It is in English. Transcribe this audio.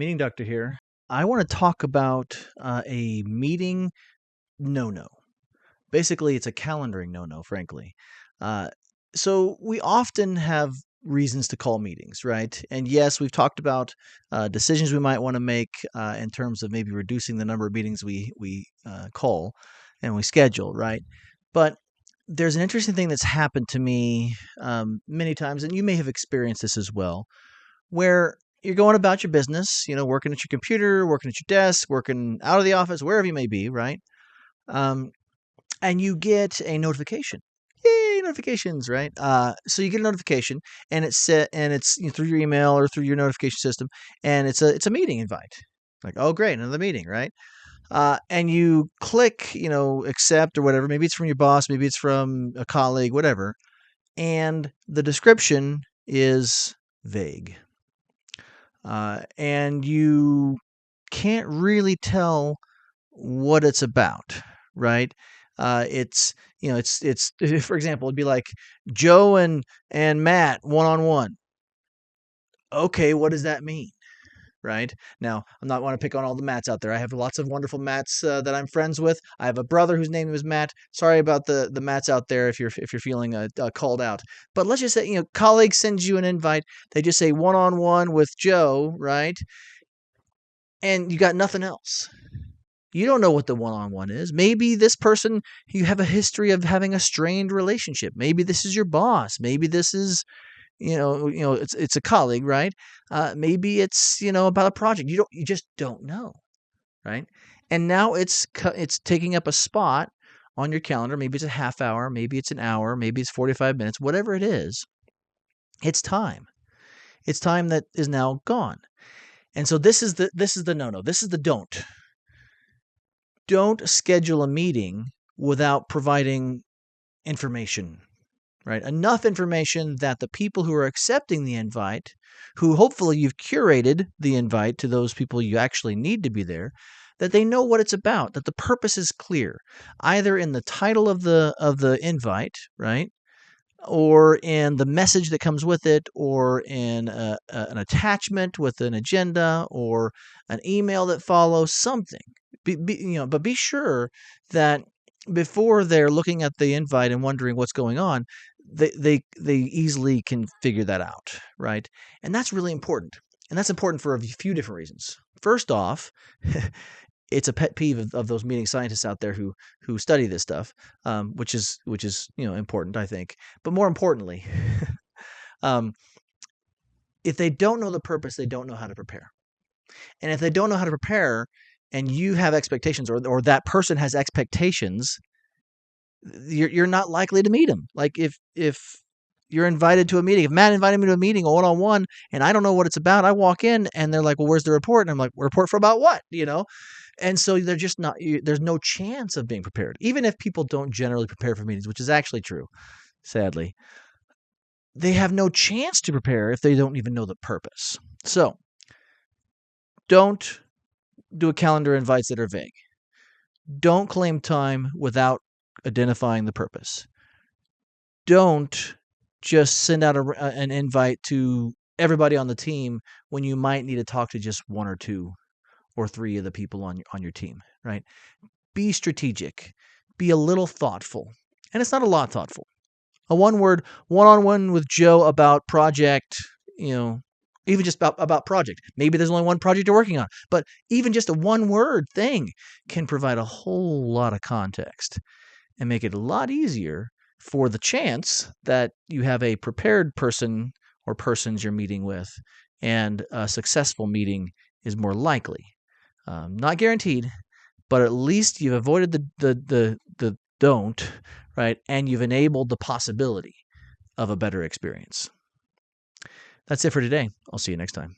Meeting Doctor here. I want to talk about a meeting no-no. Basically, it's a calendaring no-no, frankly. Uh, so we often have reasons to call meetings, right? And yes, we've talked about decisions we might want to make in terms of maybe reducing the number of meetings we call and we schedule, right? But there's an interesting thing that's happened to me many times, and you may have experienced this as well, where you're going about your business, working at your computer, working at your desk, working out of the office, wherever you may be, right? Um, and you get a notification. Yay, notifications, right? So you get a notification, and it's through your email or through your notification system, and it's a meeting invite. Like, oh, great, another meeting, right? And you click, accept or whatever. Maybe it's from your boss, maybe it's from a colleague, whatever. And the description is vague. And you can't really tell what it's about, right? It's for example, it'd be like Joe and Matt one on one. Okay, what does that mean? Right now, I'm not want to pick on all the Matts out there. I have lots of wonderful Matts that I'm friends with. I have a brother whose name is Matt. Sorry about the Matts out there if you're feeling called out. But let's just say colleague sends you an invite. They just say one on one with Joe, right? And you got nothing else. You don't know what the one on one is. Maybe this person, you have a history of having a strained relationship. Maybe this is your boss. Maybe this is it's a colleague, right? Maybe it's about a project. You just don't know, right? And now it's taking up a spot on your calendar. Maybe it's a half hour, maybe it's an hour, maybe it's 45 minutes, whatever it is. It's time. It's time that is now gone. And so this is the no-no. This is the don't. Don't schedule a meeting without providing information, right? Enough information that the people who are accepting the invite, who hopefully you've curated the invite to those people you actually need to be there, that they know what it's about, that the purpose is clear, either in the title of the invite, right? Or in the message that comes with it, or in an attachment with an agenda, or an email that follows something. But be sure that before they're looking at the invite and wondering what's going on, they easily can figure that out, right? And that's really important. And that's important for a few different reasons. First off, it's a pet peeve of those meeting scientists out there who study this stuff, which is important, I think. But more importantly, um, if they don't know the purpose, they don't know how to prepare. And if they don't know how to prepare, and you have expectations, or that person has expectations, you're not likely to meet them. Like if you're invited to a meeting, if Matt invited me to a meeting one-on-one and I don't know what it's about, I walk in and they're like, well, where's the report? And I'm like, report for about what? And so they're just not, there's no chance of being prepared. Even if people don't generally prepare for meetings, which is actually true, sadly, they have no chance to prepare if they don't even know the purpose. So don't do a calendar invites that are vague. Don't claim time without identifying the purpose. Don't just send out an invite to everybody on the team when you might need to talk to just one or two or three of the people on your team, right? Be strategic. Be a little thoughtful. And it's not a lot thoughtful. A one-word one-on-one with Joe about project, even just about project. Maybe there's only one project you're working on, but even just a one-word thing can provide a whole lot of context and make it a lot easier for the chance that you have a prepared person or persons you're meeting with, and a successful meeting is more likely. Not guaranteed, but at least you've avoided the don't, right? And you've enabled the possibility of a better experience. That's it for today. I'll see you next time.